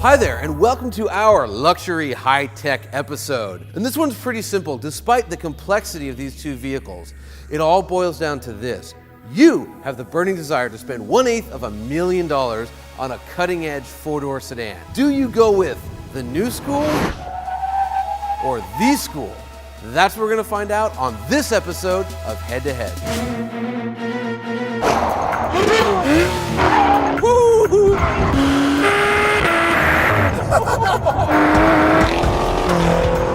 Hi there, and welcome to our luxury high-tech episode. And this one's pretty simple. Despite the complexity of these two vehicles, it all boils down to this. You have the burning desire to spend $1/8 on a cutting-edge four-door sedan. Do you go with the new school or the school? That's what we're gonna find out on this episode of Head to Head.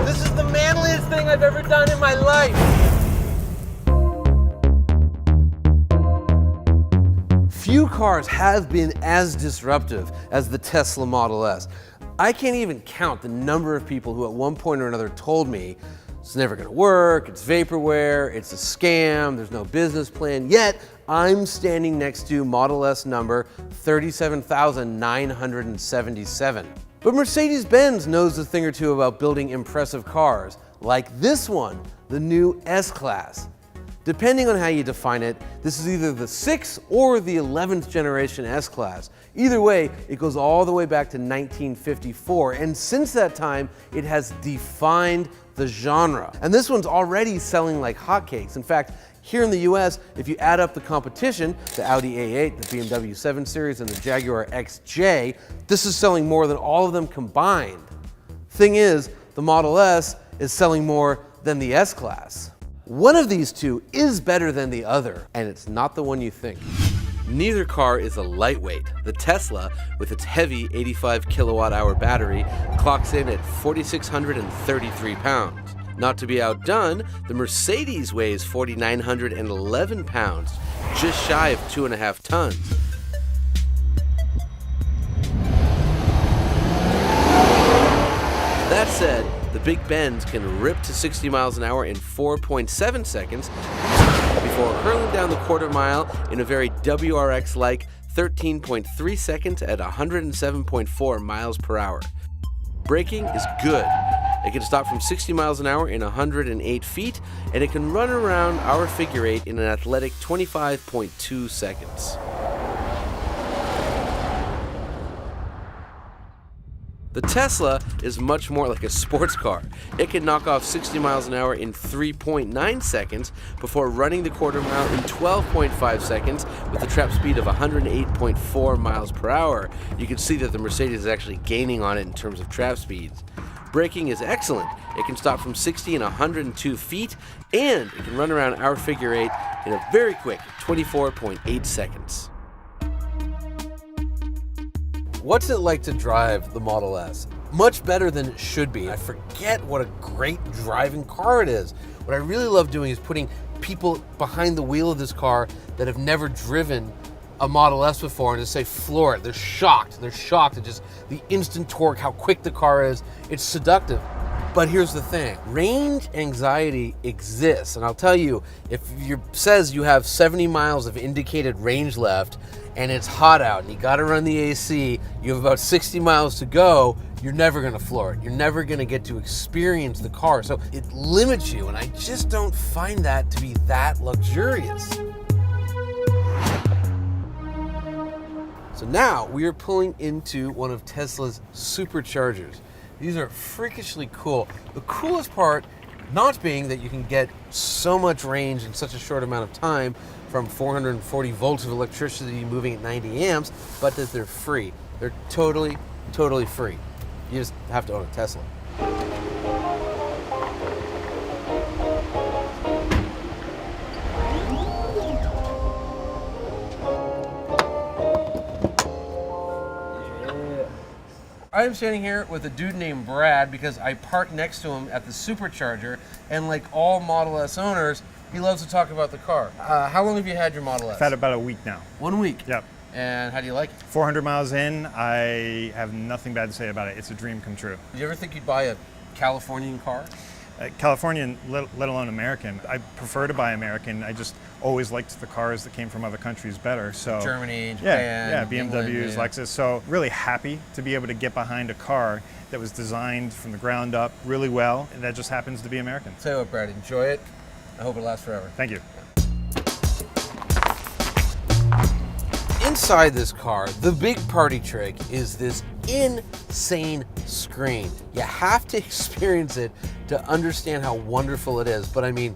This is the manliest thing I've ever done in my life. Few cars have been as disruptive as the Tesla Model S. I can't even count the number of people who at one point or another told me it's never gonna work, it's vaporware, it's a scam, there's no business plan, yet I'm standing next to Model S number 37,977. But Mercedes-Benz knows a thing or two about building impressive cars, like this one, the new S-Class. Depending on how you define it, this is either the 6th or the 11th generation S-Class. Either way, it goes all the way back to 1954, and since that time, it has defined the genre. And this one's already selling like hotcakes. In fact, here in the US, if you add up the competition, the Audi A8, the BMW 7 Series, and the Jaguar XJ, this is selling more than all of them combined. Thing is, the Model S is selling more than the S-Class. One of these two is better than the other, and it's not the one you think. Neither car is a lightweight. The Tesla, with its heavy 85 kilowatt-hour battery, clocks in at 4,633 pounds. Not to be outdone, the Mercedes weighs 4,911 pounds, just shy of 2.5 tons. That said, the big Benz can rip to 60 miles an hour in 4.7 seconds before hurling down the quarter mile in a very WRX-like 13.3 seconds at 107.4 miles per hour. Braking is good. It can stop from 60 miles an hour in 108 feet, and it can run around our figure eight in an athletic 25.2 seconds. The Tesla is much more like a sports car. It can knock off 60 miles an hour in 3.9 seconds before running the quarter mile in 12.5 seconds with a trap speed of 108.4 miles per hour. You can see that the Mercedes is actually gaining on it in terms of trap speeds. Braking is excellent. It can stop from 60 in 102 feet, and it can run around our figure eight in a very quick 24.8 seconds. What's it like to drive the Model S? Much better than it should be. I forget what a great driving car it is. What I really love doing is putting people behind the wheel of this car that have never driven a Model S before and just say, floor it. They're shocked. They're shocked at just the instant torque, how quick the car is. It's seductive. But here's the thing, range anxiety exists. And I'll tell you, if it says you have 70 miles of indicated range left and it's hot out and you gotta run the AC, you have about 60 miles to go, you're never gonna floor it. You're never gonna get to experience the car. So it limits you, and I just don't find that to be that luxurious. So now we are pulling into one of Tesla's superchargers. These are freakishly cool. The coolest part not being that you can get so much range in such a short amount of time from 440 volts of electricity moving at 90 amps, but that they're free. They're totally, totally free. You just have to own a Tesla. I'm standing here with a dude named Brad because I parked next to him at the supercharger, and like all Model S owners, he loves to talk about the car. How long have you had your Model S? I've had it about a week now. 1 week? Yep. And how do you like it? 400 miles in, I have nothing bad to say about it. It's a dream come true. Did you ever think you'd buy a Californian car? Californian, let alone American. I prefer to buy American. I just always liked the cars that came from other countries better. So Germany, Japan, yeah, BMWs, England, Lexus. So really happy to be able to get behind a car that was designed from the ground up really well, and that just happens to be American. Tell you what, Brad, enjoy it. I hope it lasts forever. Thank you. Inside this car, the big party trick is this insane screen. You have to experience it to understand how wonderful it is. But I mean,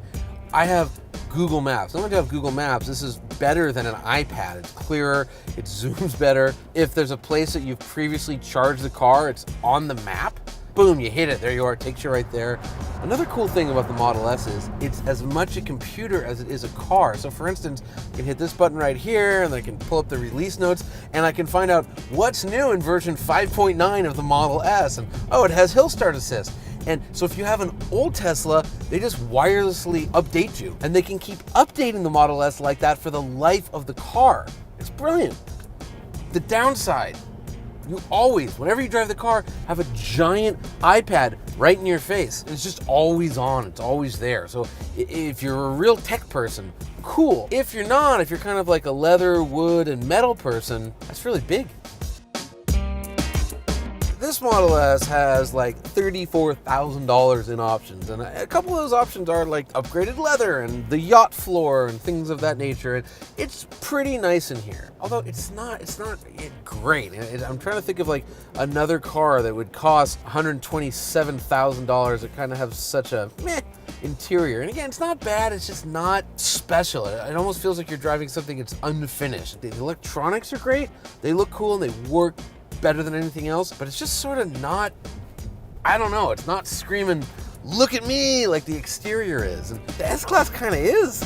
I have Google Maps. Not only do I have Google Maps, this is better than an iPad. It's clearer, it zooms better. If there's a place that you've previously charged the car, it's on the map. Boom, you hit it, there you are, it takes you right there. Another cool thing about the Model S is it's as much a computer as it is a car. So for instance, I can hit this button right here and I can pull up the release notes and I can find out what's new in version 5.9 of the Model S. And oh, it has hill start assist. And so if you have an old Tesla, they just wirelessly update you and they can keep updating the Model S like that for the life of the car. It's brilliant. The downside, you always, whenever you drive the car, have a giant iPad right in your face. It's just always on, it's always there. So if you're a real tech person, cool. If you're not, if you're kind of like a leather, wood, and metal person, that's really big. This Model S has like $34,000 in options, and a couple of those options are like upgraded leather and the yacht floor and things of that nature. And it's pretty nice in here, although it's not great. I'm trying to think of like another car that would cost $127,000 that kind of have such a meh interior. And again, it's not bad, it's just not special. It almost feels like you're driving something that's unfinished. The electronics are great, they look cool, and they work better than anything else, but it's just sort of not, I don't know, it's not screaming, look at me, like the exterior is. And the S-Class kind of is.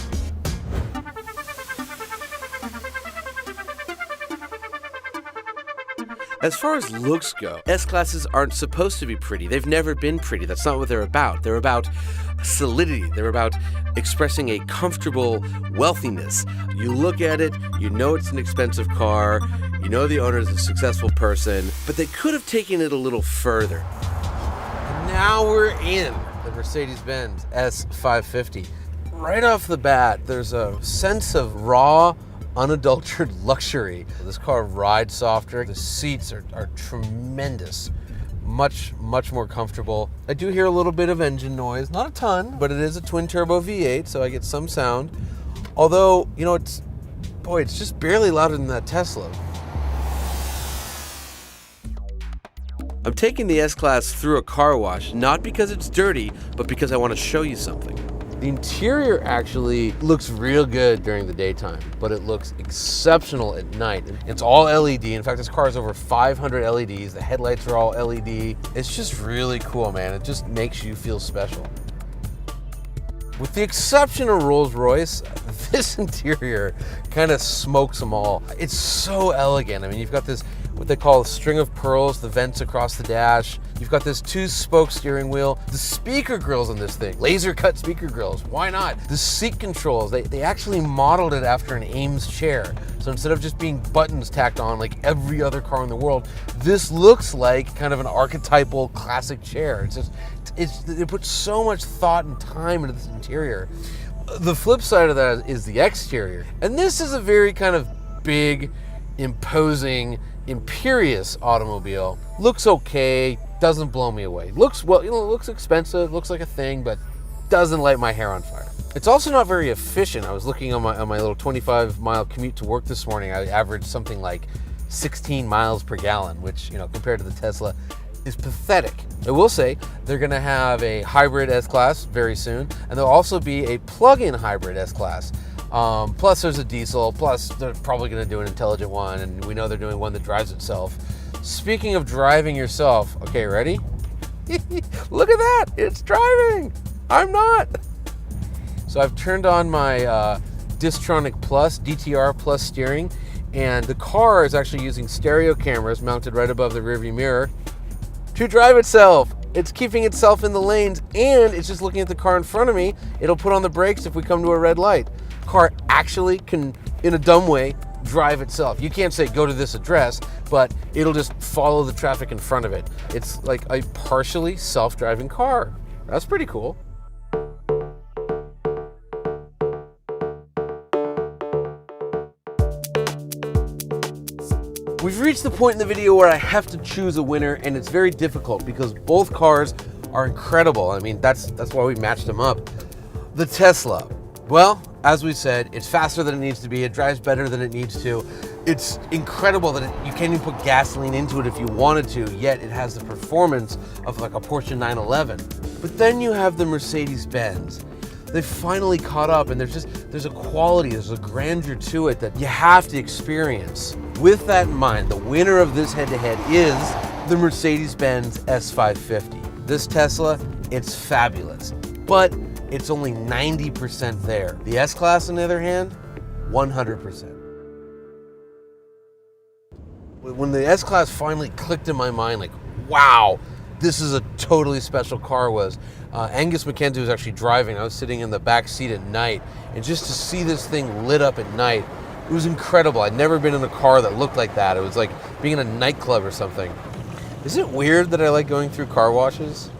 As far as looks go, S-Classes aren't supposed to be pretty. They've never been pretty. That's not what they're about. They're about solidity. They're about expressing a comfortable wealthiness. You look at it, you know it's an expensive car, you know the owner is a successful person, but they could have taken it a little further. And now we're in the Mercedes-Benz S550. Right off the bat, there's a sense of raw, unadulterated luxury. This car rides softer. The seats are tremendous. Much more comfortable. I do hear a little bit of engine noise, not a ton, but it is a twin turbo V8, so I get some sound. Although, you know, it's just barely louder than that Tesla. I'm taking the S-Class through a car wash, not because it's dirty, but because I want to show you something. The interior actually looks real good during the daytime, but it looks exceptional at night. It's all LED. In fact, this car is over 500 LEDs. The headlights are all LED. It's just really cool, man. It just makes you feel special. With the exception of Rolls-Royce, this interior kind of smokes them all. It's so elegant. I mean, you've got this, what they call a string of pearls, the vents across the dash. You've got this 2-spoke steering wheel. The speaker grills on this thing, laser cut speaker grills, why not? The seat controls, they actually modeled it after an Ames chair. So instead of just being buttons tacked on like every other car in the world, this looks like kind of an archetypal classic chair. They put so much thought and time into this interior. The flip side of that is the exterior. And this is a very kind of big, imposing, imperious automobile. Looks okay, doesn't blow me away. Looks, well, you know, looks expensive, looks like a thing, but doesn't light my hair on fire. It's also not very efficient. I was looking on my little 25-mile commute to work this morning. I averaged something like 16 miles per gallon, which, you know, compared to the Tesla, is pathetic. I will say they're gonna have a hybrid S-Class very soon, and there'll also be a plug-in hybrid S-Class. Plus there's a diesel, plus they're probably gonna do an intelligent one, and we know they're doing one that drives itself. Speaking of driving yourself, okay, ready? Look at that, it's driving. I'm not. So I've turned on my Distronic Plus, DTR Plus steering, and the car is actually using stereo cameras mounted right above the rearview mirror to drive itself. It's keeping itself in the lanes, and it's just looking at the car in front of me. It'll put on the brakes if we come to a red light. Car actually can, in a dumb way, drive itself. You can't say go to this address, but it'll just follow the traffic in front of it. It's like a partially self-driving car. That's pretty cool. We've reached the point in the video where I have to choose a winner, and it's very difficult because both cars are incredible. I mean, that's why we matched them up. The Tesla. Well, as we said, it's faster than it needs to be. It drives better than it needs to. It's incredible that you can't even put gasoline into it if you wanted to, yet it has the performance of like a Porsche 911. But then you have the Mercedes-Benz. They've finally caught up, and there's a quality, there's a grandeur to it that you have to experience. With that in mind, the winner of this head-to-head is the Mercedes-Benz S550. This Tesla, it's fabulous, but it's only 90% there. The S-Class, on the other hand, 100%. When the S-Class finally clicked in my mind, like, wow, this is a totally special car, was Angus McKenzie was actually driving. I was sitting in the back seat at night, and just to see this thing lit up at night, it was incredible. I'd never been in a car that looked like that. It was like being in a nightclub or something. Is it weird that I like going through car washes?